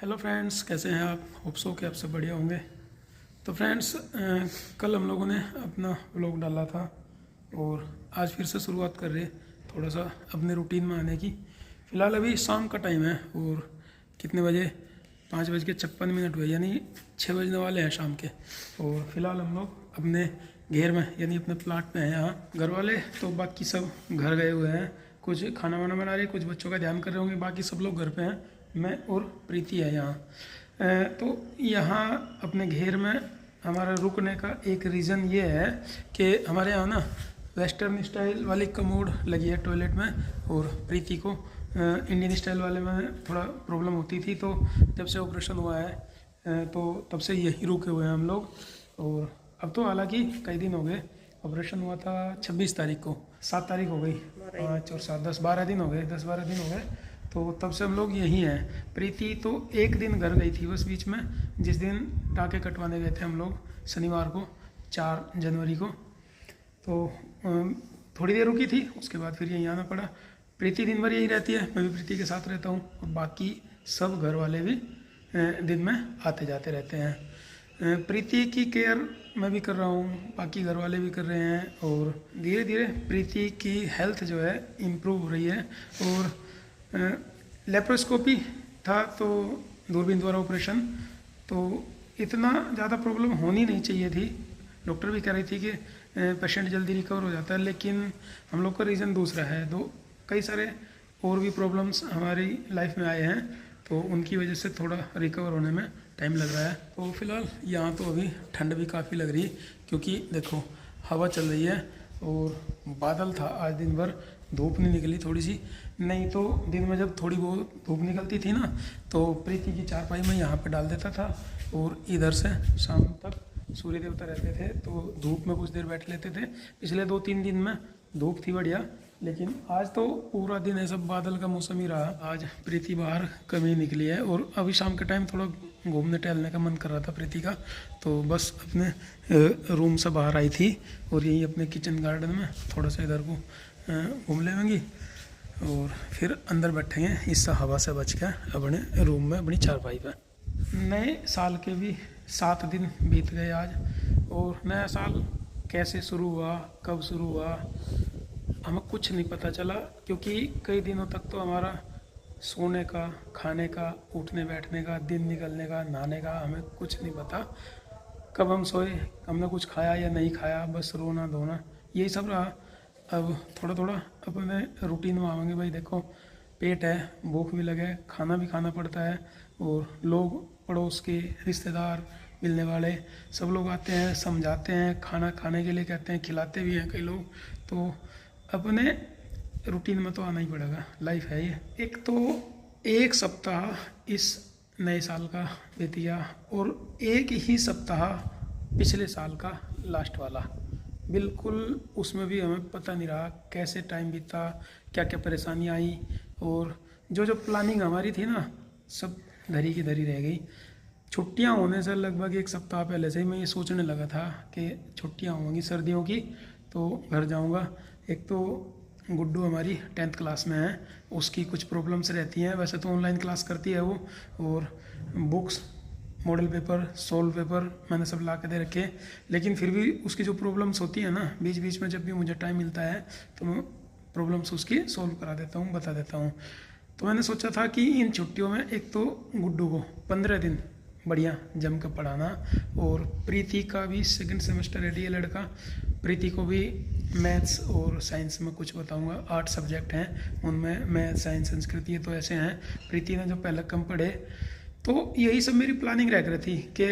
Hello friends, कैसे हैं आप? होप सो कि आप सब बढ़िया होंगे। तो फ्रेंड्स, कल हम लोगों ने अपना व्लॉग डाला था और आज फिर से शुरुआत कर रहे थोड़ा सा अपने रूटीन में आने की। फ़िलहाल अभी शाम का टाइम है और कितने बजे 5:56 हुए, यानी 6 बजने वाले हैं शाम के। और फिलहाल हम लोग अपने घेर में यानी अपने प्लाट में हैं। यहाँ घर वाले तो बाकी सब घर गए हुए हैं, कुछ खाना वाना बना रहे, कुछ बच्चों का ध्यान कर रहे होंगे, बाकी सब लोग घर पे हैं। मैं और प्रीति है यहाँ। तो यहाँ अपने घेर में हमारा रुकने का एक रीज़न ये है कि हमारे यहाँ ना वेस्टर्न स्टाइल वाली कमोड लगी है टॉयलेट में, और प्रीति को इंडियन स्टाइल वाले में थोड़ा प्रॉब्लम होती थी। तो जब से ऑपरेशन हुआ है तो तब से यही रुके हुए हैं हम लोग। और अब तो हालांकि कई दिन हो गए, ऑपरेशन हुआ था 26 तारीख को, 7 तारीख हो गई, 5 और 7 10-12 दिन हो गए, 10-12 दिन हो गए। तो तब से हम लोग यहीं हैं। प्रीति तो एक दिन घर गई थी बस बीच में, जिस दिन टाँके कटवाने गए थे हम लोग शनिवार को 4 जनवरी को। तो थोड़ी देर रुकी थी, उसके बाद फिर यहीं आना पड़ा। प्रीति दिन भर यहीं रहती है, मैं भी प्रीति के साथ रहता हूँ, और बाकी सब घर वाले भी दिन में आते जाते रहते हैं। प्रीति की केयर मैं भी कर रहा हूँ, बाकी घर वाले भी कर रहे हैं, और धीरे धीरे प्रीति की हेल्थ जो है इम्प्रूव हो रही है। और लेप्रोस्कोपी था तो दूरबीन द्वारा ऑपरेशन, तो इतना ज़्यादा प्रॉब्लम होनी नहीं चाहिए थी। डॉक्टर भी कह रही थी कि पेशेंट जल्दी रिकवर हो जाता है, लेकिन हम लोग का रीज़न दूसरा है। कई सारे और भी प्रॉब्लम्स हमारी लाइफ में आए हैं, तो उनकी वजह से थोड़ा रिकवर होने में टाइम लग रहा है। तो फिलहाल यहाँ तो अभी ठंड भी काफ़ी लग रही है, क्योंकि देखो हवा चल रही है और बादल था आज दिन भर, धूप नहीं निकली थोड़ी सी। नहीं तो दिन में जब थोड़ी बहुत धूप निकलती थी ना, तो प्रीति की चारपाई में यहाँ पे डाल देता था, और इधर से शाम तक सूर्य देवता रहते थे, तो धूप में कुछ देर बैठ लेते थे। पिछले 2-3 दिन में धूप थी बढ़िया, लेकिन आज तो पूरा दिन ऐसा बादल का मौसम ही रहा। आज प्रीति बाहर कभी निकली है, और अभी शाम के टाइम थोड़ा घूमने टहलने का मन कर रहा था प्रीति का, तो बस अपने रूम से बाहर आई थी, और यही अपने किचन गार्डन में थोड़ा सा इधर को घूम लेंगी, और फिर अंदर बैठेंगे इस हवा से बच के अपने रूम में अपनी चारपाई पे। नए साल के भी 7 दिन बीत गए आज, और नया साल कैसे शुरू हुआ, कब शुरू हुआ, हमें कुछ नहीं पता चला, क्योंकि कई दिनों तक तो हमारा सोने का, खाने का, उठने बैठने का, दिन निकलने का, नहाने का हमें कुछ नहीं पता। कब हम सोए, हमने कुछ खाया या नहीं खाया, बस रोना धोना यही सब रहा। अब थोड़ा थोड़ा अपने रूटीन में आवेंगे। भाई देखो, पेट है, भूख भी लगे, खाना भी खाना पड़ता है, और लोग पड़ोस के रिश्तेदार मिलने वाले सब लोग आते हैं, समझाते हैं, खाना खाने के लिए कहते हैं, खिलाते भी हैं कई लोग। तो अपने रूटीन में तो आना ही पड़ेगा, लाइफ है ये। एक तो एक सप्ताह इस नए साल का बीत गया, और एक ही सप्ताह पिछले साल का लास्ट वाला, बिल्कुल उसमें भी हमें पता नहीं रहा कैसे टाइम बीता, क्या क्या परेशानी आई, और जो प्लानिंग हमारी थी ना, सब धरी की धरी रह गई। छुट्टियां होने से लगभग एक सप्ताह पहले से ही मैं ये सोचने लगा था कि छुट्टियां होंगी सर्दियों की तो घर जाऊंगा। एक तो गुड्डू हमारी 10th क्लास में है, उसकी कुछ प्रॉब्लम्स रहती हैं, वैसे तो ऑनलाइन क्लास करती है वो, और books, model paper, solve paper मैंने सब ला के दे रखे, लेकिन फिर भी उसकी जो प्रॉब्लम्स होती है ना, बीच बीच में जब भी मुझे टाइम मिलता है तो मैं प्रॉब्लम्स उसकी सोल्व करा देता हूँ, बता देता हूँ। तो मैंने सोचा था कि इन छुट्टियों में एक तो गुड्डू को 15 दिन बढ़िया जम कर पढ़ाना, और प्रीति का भी 2nd सेमेस्टर रेडी है लड़का, प्रीति को भी मैथ्स और साइंस में कुछ बताऊंगा। 8 सब्जेक्ट हैं, उनमें मैथ, साइंस, संस्कृत ये तो ऐसे हैं। प्रीति ने जो पहले कम पढ़े, तो यही सब मेरी प्लानिंग रह रही थी कि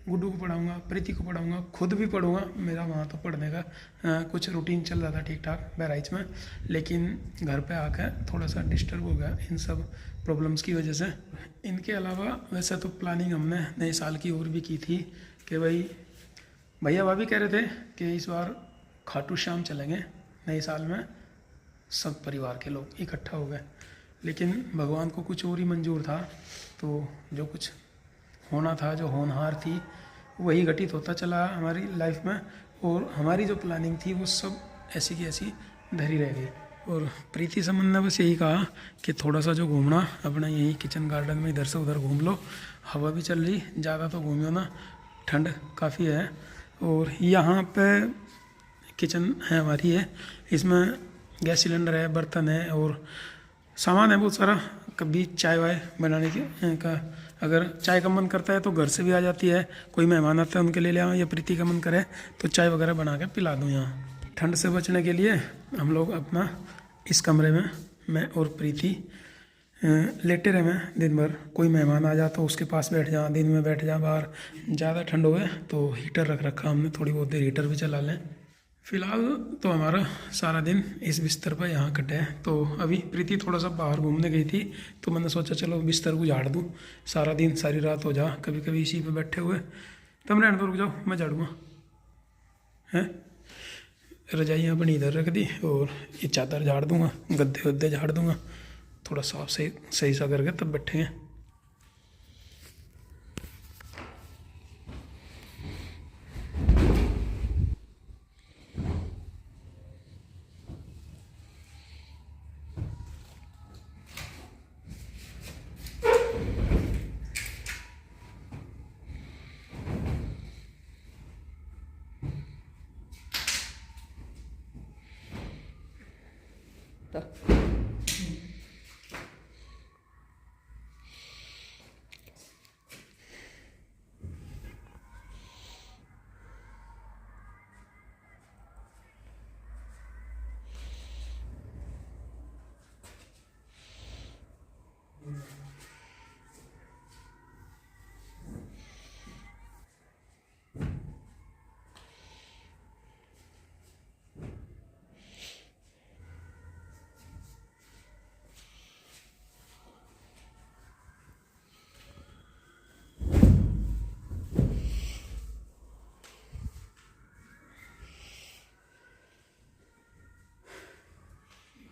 गुड्डू को पढ़ाऊंगा, प्रीति को पढ़ाऊंगा, खुद भी पढ़ूंगा। मेरा वहाँ तो पढ़ने का कुछ रूटीन चल रहा था ठीक ठाक बहराइच में, लेकिन घर पे आकर थोड़ा सा डिस्टर्ब हो गया इन सब प्रॉब्लम्स की वजह से। इनके अलावा वैसे तो प्लानिंग हमने नए साल की और भी की थी कि भाई भैया भाभी कह रहे थे कि इस बार खाटू श्याम चलेंगे नए साल में, सब परिवार के लोग इकट्ठा हो गए, लेकिन भगवान को कुछ और ही मंजूर था। तो जो कुछ होना था, जो होनहार थी, वही घटित होता चला हमारी लाइफ में, और हमारी जो प्लानिंग थी वो सब ऐसी की ऐसी धरी रह गई। और प्रीति से मैंने बस यही कहा कि थोड़ा सा जो घूमना अपना यही किचन गार्डन में इधर से उधर घूम लो, हवा भी चल रही, ज़्यादा तो घूमियो ना, ठंड काफ़ी है। और यहाँ पे किचन है हमारी है, इसमें गैस सिलेंडर है, बर्तन है और सामान है बहुत सारा। कभी चाय वाय बनाने का अगर चाय का मन करता है तो घर से भी आ जाती है, कोई मेहमान आता है उनके लिए ले आओ, या प्रीति का मन करे तो चाय वगैरह बना के पिला दूँ। यहाँ ठंड से बचने के लिए हम लोग अपना इस कमरे में मैं और प्रीति लेटे रहे में दिन भर। कोई मेहमान आ जाता तो उसके पास बैठ जा, दिन में बैठ जा, बाहर ज़्यादा ठंड हो गए तो हीटर रख रखा हमने, थोड़ी बहुत देर हीटर भी चला लें। फ़िलहाल तो हमारा सारा दिन इस बिस्तर पर यहाँ कटे है। तो अभी प्रीति थोड़ा सा बाहर घूमने गई थी तो मैंने सोचा चलो बिस्तर को झाड़ दूँ, सारा दिन सारी रात हो जा कभी कभी इसी पे बैठे हुए। तुम रहने दो, रुक जाओ, मैं झाड़ूँगा। हैं रजाई अपनी इधर रख दी और ये चादर झाड़ दूँगा, गद्दे वद्दे झाड़ दूँगा, थोड़ा साफ सही सा करके तब बैठेंगे।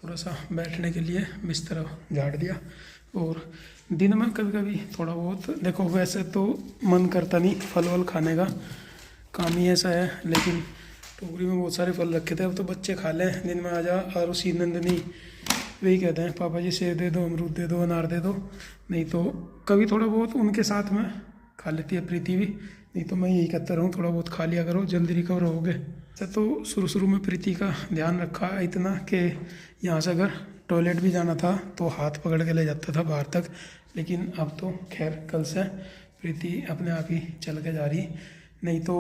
थोड़ा सा बैठने के लिए बिस्तर झाड़ दिया। और दिन में कभी कभी थोड़ा बहुत, देखो वैसे तो मन करता नहीं फल वल खाने का, काम ही ऐसा है, लेकिन टोकरी में बहुत सारे फल रखे थे, अब तो बच्चे खा लें। दिन में आ जा और उसी नंदनी वही कहते हैं पापा जी सेब दे दो, अमरूद दे दो, अनार दे दो। नहीं तो कभी थोड़ा बहुत उनके साथ में खा लेती है प्रीति भी, नहीं तो मैं यही कहता रहूँ थोड़ा बहुत खा लिया करो, जल्दी रिकवर होगे। तो शुरू में प्रीति का ध्यान रखा इतना कि यहाँ से अगर टॉयलेट भी जाना था तो हाथ पकड़ के ले जाता था बाहर तक, लेकिन अब तो खैर कल से प्रीति अपने आप ही चल के जा रही। नहीं तो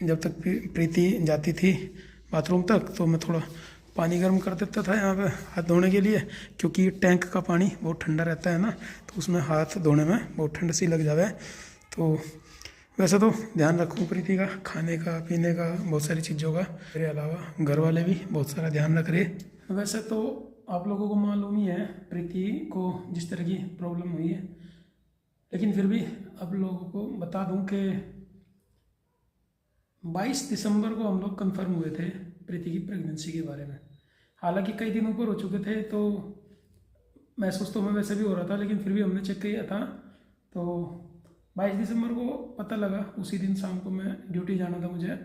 जब तक प्रीति जाती थी बाथरूम तक तो मैं थोड़ा पानी गर्म कर देता था यहाँ पे हाथ धोने के लिए, क्योंकि टैंक का पानी बहुत ठंडा रहता है ना, तो उसमें हाथ धोने में बहुत ठंड सी लग जावे। तो वैसे तो ध्यान रखूँ प्रीति का, खाने का, पीने का, बहुत सारी चीज़ों का। मेरे अलावा घर वाले भी बहुत सारा ध्यान रख रहे। वैसे तो आप लोगों को मालूम ही है प्रीति को जिस तरह की प्रॉब्लम हुई है, लेकिन फिर भी आप लोगों को बता दूं कि 22 दिसंबर को हम लोग कंफर्म हुए थे प्रीति की प्रेगनेंसी के बारे में। हालांकि कई दिन ऊपर हो चुके थे तो महसूस तो हमें वैसे भी हो रहा था, लेकिन फिर भी हमने चेक किया था तो 22 दिसंबर को पता लगा। उसी दिन शाम को मैं ड्यूटी जाना था मुझे,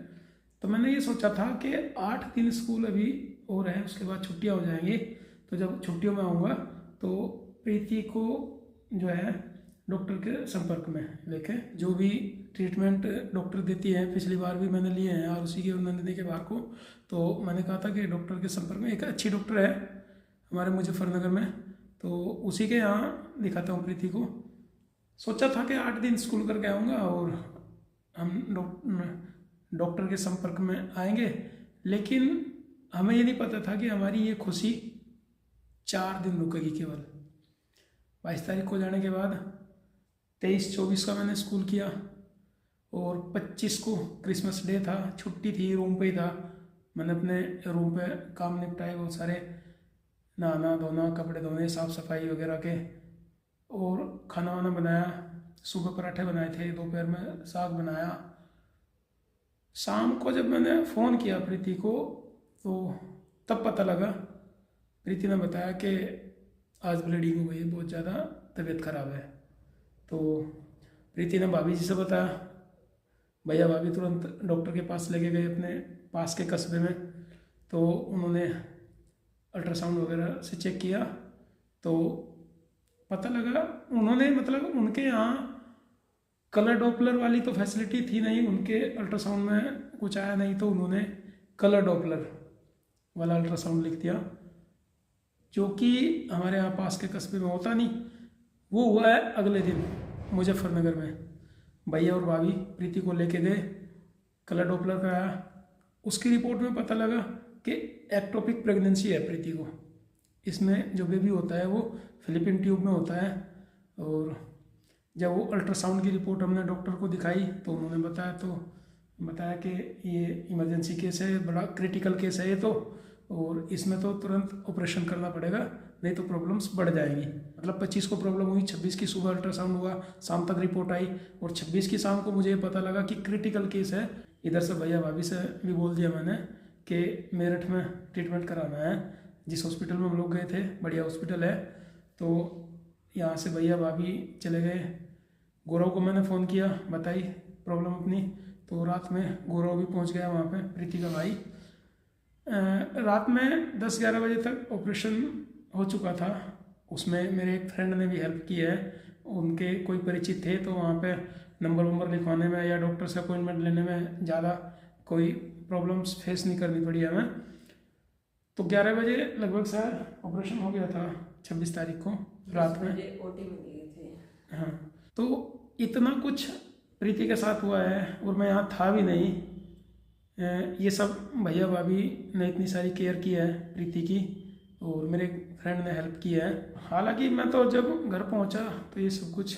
तो मैंने ये सोचा था कि 8 दिन स्कूल अभी और है, उसके बाद छुट्टियां हो जाएंगी। तो जब छुट्टियों में आऊँगा तो प्रीति को जो है डॉक्टर के संपर्क में लेके, जो भी ट्रीटमेंट डॉक्टर देती है, पिछली बार भी मैंने लिए हैं और उसी के नंदिनी के बार को, तो मैंने कहा था कि डॉक्टर के संपर्क में, एक अच्छी डॉक्टर है हमारे मुजफ्फरनगर में, तो उसी के यहाँ दिखाता हूँ प्रीति को। सोचा था कि 8 दिन स्कूल करके आऊँगा और हम डॉक्टर के संपर्क में आएंगे, लेकिन हमें ये नहीं पता था कि हमारी ये खुशी 4 दिन रुकेगी केवल। 22 तारीख को जाने के बाद 23-24 का मैंने स्कूल किया और 25 को क्रिसमस डे था, छुट्टी थी, रूम पे ही था। मैंने अपने रूम पे काम निपटाए बहुत सारे, नहाना धोना, कपड़े धोने, साफ़ सफाई वगैरह के, और खाना वाना बनाया। सुबह पराठे बनाए थे, दोपहर में साग बनाया। शाम को जब मैंने फ़ोन किया प्रीति को तो तब पता लगा, प्रीति ने बताया कि आज ब्लीडिंग हो गई, बहुत ज़्यादा तबीयत ख़राब है। तो प्रीति ने भाभी जी से बताया, भैया भाभी तुरंत डॉक्टर के पास लेके गए अपने पास के कस्बे में। तो उन्होंने अल्ट्रासाउंड वगैरह से चेक किया तो पता लगा उन्होंने मतलब उनके यहाँ कलर डॉपलर वाली तो फैसिलिटी थी नहीं, उनके अल्ट्रासाउंड में कुछ आया नहीं तो उन्होंने कलर डॉपलर वाला अल्ट्रासाउंड लिख दिया, जो कि हमारे यहाँ पास के कस्बे में होता नहीं। वो हुआ है अगले दिन मुजफ्फरनगर में। भैया और भाभी प्रीति को लेके गए, कलर डॉपलर कराया। उसकी रिपोर्ट में पता लगा कि एक्टोपिक प्रेगनेंसी है प्रीति को। इसमें जो बेबी होता है वो फिलिपिन ट्यूब में होता है। और जब वो अल्ट्रासाउंड की रिपोर्ट हमने डॉक्टर को दिखाई तो उन्होंने बताया कि ये इमरजेंसी केस है, बड़ा क्रिटिकल केस है ये तो, और इसमें तो तुरंत ऑपरेशन करना पड़ेगा, नहीं तो प्रॉब्लम्स बढ़ जाएंगी। मतलब 25 को प्रॉब्लम हुई, 26 की सुबह अल्ट्रासाउंड हुआ, शाम तक रिपोर्ट आई, और 26 की शाम को मुझे ये पता लगा कि क्रिटिकल केस है। इधर से भैया भाभी से भी बोल दिया मैंने कि मेरठ में ट्रीटमेंट कराना है, जिस हॉस्पिटल में हम लोग गए थे, बढ़िया हॉस्पिटल है। तो यहाँ से भैया भाभी चले गए। गौरव को मैंने फ़ोन किया, बताई प्रॉब्लम अपनी, तो रात में गौरव भी पहुँच गया वहाँ पे, प्रीति का भाई। रात में 10-11 बजे तक ऑपरेशन हो चुका था। उसमें मेरे एक फ्रेंड ने भी हेल्प की है, उनके कोई परिचित थे तो वहाँ पे नंबर लिखवाने में या डॉक्टर से अपॉइंटमेंट लेने में ज़्यादा कोई प्रॉब्लम्स फेस नहीं करनी पड़ी हमें। तो 11 बजे लगभग सर ऑपरेशन हो गया था 26 तारीख को रात में। ओटी में गए थे। हाँ, तो इतना कुछ प्रीति के साथ हुआ है और मैं यहाँ था भी नहीं। ये सब भैया भाभी ने इतनी सारी केयर की है प्रीति की, और मेरे फ्रेंड ने हेल्प की है। हालांकि मैं तो जब घर पहुँचा तो ये सब कुछ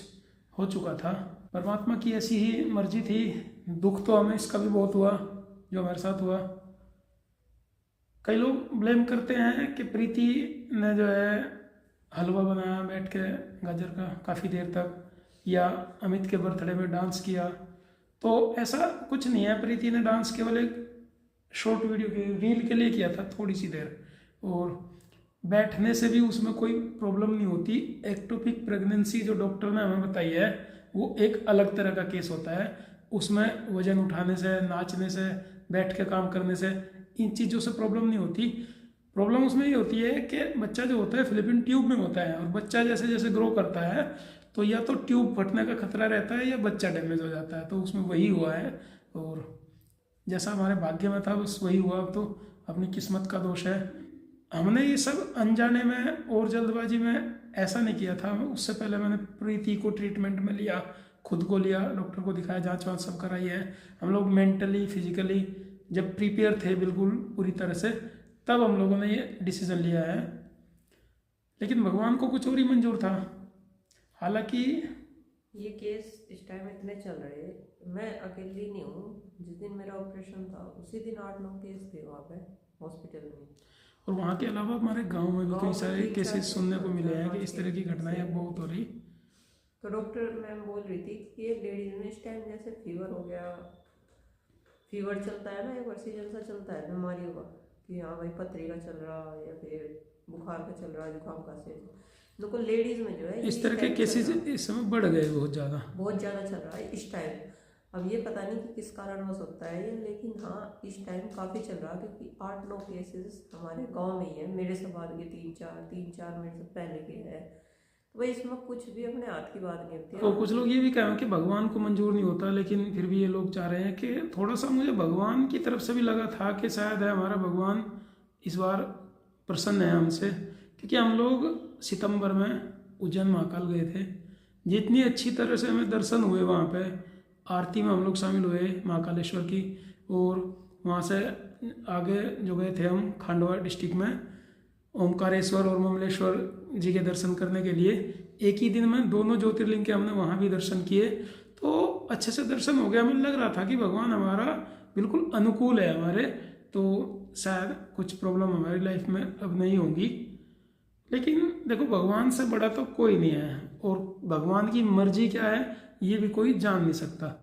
हो चुका था। परमात्मा की ऐसी ही मर्जी थी। दुख तो हमें इसका भी बहुत हुआ जो हमारे साथ हुआ। कई लोग ब्लेम करते हैं कि प्रीति ने जो है हलवा बनाया बैठ के गाजर का काफ़ी देर तक, या अमित के बर्थडे में डांस किया, तो ऐसा कुछ नहीं है। प्रीति ने डांस केवल एक शॉर्ट वीडियो के रील के लिए किया था, थोड़ी सी देर, और बैठने से भी उसमें कोई प्रॉब्लम नहीं होती। एक्टोपिक प्रेगनेंसी जो डॉक्टर ने हमें बताई है वो एक अलग तरह का केस होता है। उसमें वजन उठाने से, नाचने से, बैठ के काम करने से, इन चीज़ों से प्रॉब्लम नहीं होती। प्रॉब्लम उसमें ये होती है कि बच्चा जो होता है फिलिपिन ट्यूब में होता है, और बच्चा जैसे जैसे ग्रो करता है तो या तो ट्यूब फटने का खतरा रहता है या बच्चा डैमेज हो जाता है। तो उसमें वही हुआ है, और जैसा हमारे भाग्य में था बस वही हुआ। अब तो अपनी किस्मत का दोष है। हमने ये सब अनजाने में और जल्दबाजी में ऐसा नहीं किया था। उससे पहले मैंने प्रीति को ट्रीटमेंट में लिया, खुद को लिया, डॉक्टर को दिखाया, जांच वाँच सब कराई है। हम लोग मेंटली फिजिकली जब प्रिपेयर थे बिल्कुल पूरी तरह से, तब हम लोगों ने ये डिसीज़न लिया है। लेकिन भगवान को कुछ और ही मंजूर था। हालांकि ये केस इस टाइम इतने चल रहे, मैं अकेली नहीं हूँ। जिस दिन मेरा ऑपरेशन था उसी दिन 8-9 केस थे वहाँ पे हॉस्पिटल में, और वहाँ के अलावा हमारे गांव में भी कई सारे केसेस सुनने को मिले हैं कि इस तरह की घटनाएं बहुत हो रही। तो डॉक्टर मैम बोल रही थी कि ये लेडीज में इस टाइम जैसे फीवर हो गया, फीवर चलता है ना, एक बार सीजन सा चलता है बीमारियों का, कि हाँ भाई पथरी का चल रहा या फिर बुखार का चल रहा, जुकाम का से, देखो लेडीज में जो है इस तरह के केसेस इस समय बढ़ गए बहुत ज़्यादा चल रहा है इस टाइम। अब ये पता नहीं कि किस कारणवश होता है ये, लेकिन हाँ इस टाइम काफ़ी चल रहा है, क्योंकि 8-9 केसेस हमारे गांव में ही है। मेरे से बाद के 3-4 मिनट से पहले के हैं। तो भाई इसमें कुछ भी अपने हाथ की बात नहीं होती है। और कुछ लोग ये भी कहें कि भगवान को मंजूर नहीं होता, लेकिन फिर भी ये लोग चाह रहे हैं कि थोड़ा सा, मुझे भगवान की तरफ से भी लगा था कि शायद है हमारा भगवान इस बार प्रसन्न है हमसे, क्योंकि हम लोग सितंबर में उज्जैन महाकाल गए थे। जितनी अच्छी तरह से हमें दर्शन हुए, वहाँ पे आरती में हम लोग शामिल हुए महाकालेश्वर की, और वहाँ से आगे जो गए थे हम खांडवा डिस्ट्रिक्ट में ओमकारेश्वर और ममलेश्वर जी के दर्शन करने के लिए। एक ही दिन में दोनों ज्योतिर्लिंग के हमने वहाँ भी दर्शन किए, तो अच्छे से दर्शन हो गया। हमें लग रहा था कि भगवान हमारा बिल्कुल अनुकूल है हमारे, तो शायद कुछ प्रॉब्लम हमारी लाइफ में अब नहीं होगी। लेकिन देखो भगवान से बड़ा तो कोई नहीं है, और भगवान की मर्जी क्या है ये भी कोई जान नहीं सकता।